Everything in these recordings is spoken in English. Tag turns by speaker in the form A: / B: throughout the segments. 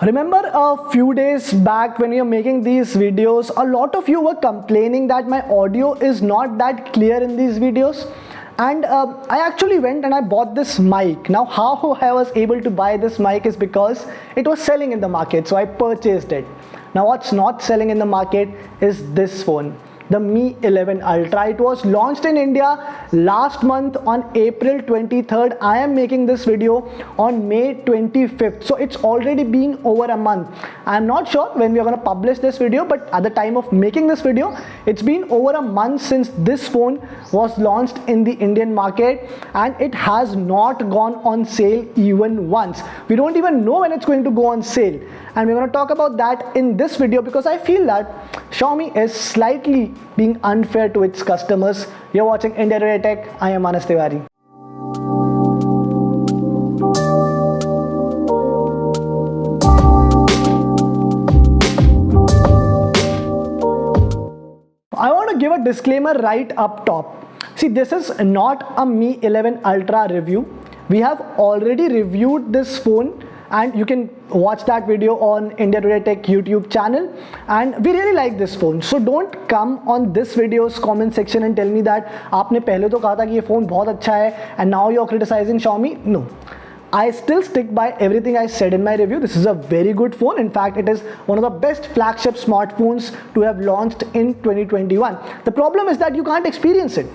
A: Remember a few days back when we were making these videos, a lot of you were complaining that my audio is not that clear in these videos. And I actually went and I bought this mic. Now, how I was able to buy this mic is because it was selling in the market, so I purchased it. Now, what's not selling in the market is this phone, the Mi 11 Ultra. It was launched in India last month on April 23rd. I am making this video on May 25th, so it's already been over a month. I'm not sure when we are going to publish this video, but at the time of making this video, it's been over a month since this phone was launched in the Indian market, and it has not gone on sale even once. We don't even know when it's going to go on sale, and we're going to talk about that in this video because I feel that Xiaomi is slightly being unfair to its customers. You're watching India Today Tech. I am Manas Tiwari. I want to give a disclaimer right up top. See, this is not a Mi 11 Ultra review. We have already reviewed this phone, and you can watch that video on India Today Tech YouTube channel, and we really like this phone. So don't come on this video's comment section and tell me that आपने पहले तो कहा था कि ये phone बहुत अच्छा है and now you're criticizing Xiaomi. No, I still stick by everything I said in my review. This is a very good phone. In fact, it is one of the best flagship smartphones to have launched in 2021. The problem is that you can't experience it.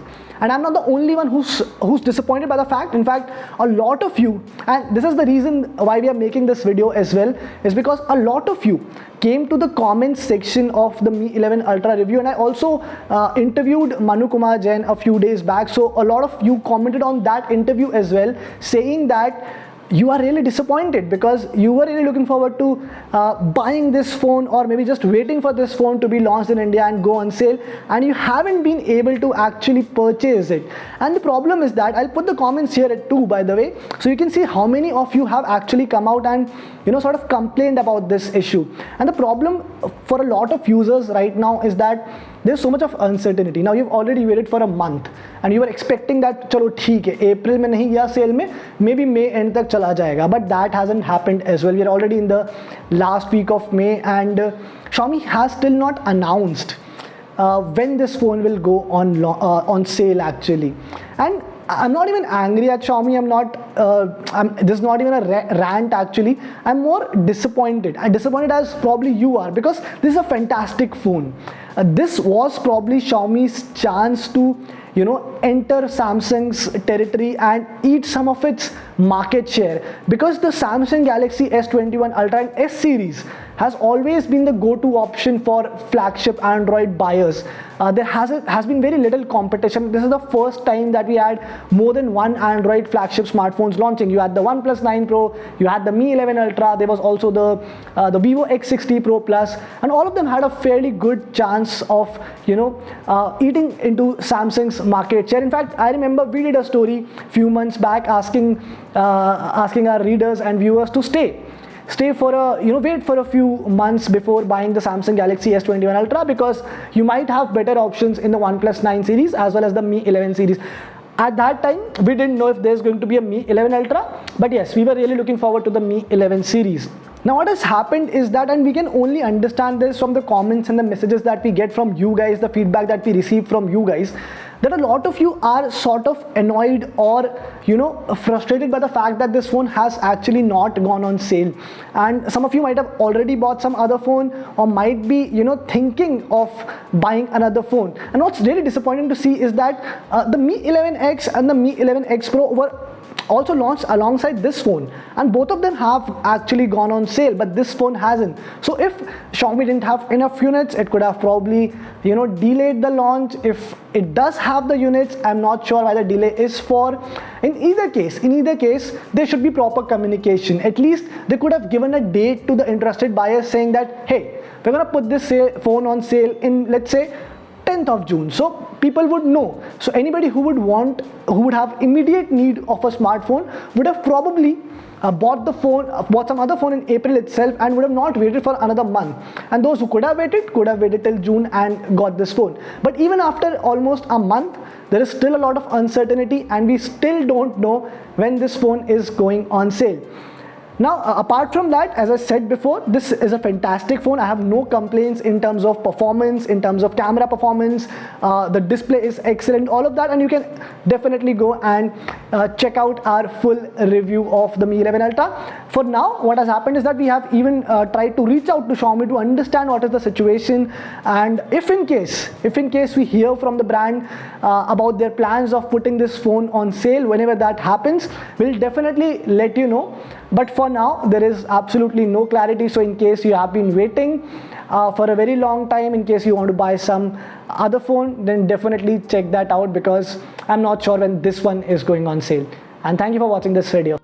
A: And I'm not the only one who's disappointed by the fact. In fact, a lot of you, and this is the reason why we are making this video as well, is because a lot of you came to the comments section of the Mi 11 Ultra review, and I also interviewed Manu Kumar Jain a few days back. So a lot of you commented on that interview as well, saying that you are really disappointed because you were really looking forward to buying this phone, or maybe just waiting for this phone to be launched in India and go on sale, and you haven't been able to actually purchase it. And the problem is that I'll put the comments here too, by the way, so you can see how many of you have actually come out and sort of complained about this issue. And the problem for a lot of users right now is that there's so much of uncertainty. Now you've already waited for a month and you were expecting that चलो ठीक है, April में नहीं गया sale में, maybe May end तक चला जाएगा, but that hasn't happened as well. We are already in the last week of May, and Xiaomi has still not announced when this phone will go on sale actually. And I'm not even angry at Xiaomi. This is not even a rant actually. I'm more disappointed. I'm disappointed as probably you are, because this is a fantastic phone. This was probably Xiaomi's chance to enter Samsung's territory and eat some of its market share, because the Samsung Galaxy S21 Ultra and S series has always been the go-to option for flagship Android buyers. There has been very little competition. This is the first time that we had more than one Android flagship smartphones launching. You had the OnePlus 9 Pro, you had the Mi 11 Ultra, there was also the Vivo X60 Pro Plus, and all of them had a fairly good chance of eating into Samsung's market share. In fact, I remember we did a story few months back asking our readers and viewers to stay for wait for a few months before buying the Samsung Galaxy S21 Ultra, because you might have better options in the OnePlus 9 series as well as the Mi 11 series. At that time, we didn't know if there's going to be a Mi 11 Ultra, but yes, we were really looking forward to the Mi 11 series. Now what has happened is that, and we can only understand this from the comments and the messages that we get from you guys, the feedback that we receive from you guys, that a lot of you are sort of annoyed or frustrated by the fact that this phone has actually not gone on sale. And some of you might have already bought some other phone, or might be thinking of buying another phone. And what's really disappointing to see is that the Mi 11X and the Mi 11X Pro were also launched alongside this phone, and both of them have actually gone on sale, but this phone hasn't. So if Xiaomi didn't have enough units, it could have probably delayed the launch. If it does have the units, I'm not sure why the delay is for. In either case, there should be proper communication. At least they could have given a date to the interested buyers saying that, hey, we're gonna put this phone on sale in, let's say, 10th of June, so people would know. So anybody who would have immediate need of a smartphone would have probably bought some other phone in April itself and would have not waited for another month. And those who could have waited till June and got this phone. But even after almost a month, there is still a lot of uncertainty, and we still don't know when this phone is going on sale. Now, apart from that, as I said before, this is a fantastic phone. I have no complaints in terms of performance, in terms of camera performance. The display is excellent, all of that, and you can definitely go and check out our full review of the Mi 11 Ultra. For now, what has happened is that we have even tried to reach out to Xiaomi to understand what is the situation, and if in case we hear from the brand about their plans of putting this phone on sale, whenever that happens, we'll definitely let you know. But for now, there is absolutely no clarity. So in case you have been waiting for a very long time, in case you want to buy some other phone, then definitely check that out, because I'm not sure when this one is going on sale. And thank you for watching this video.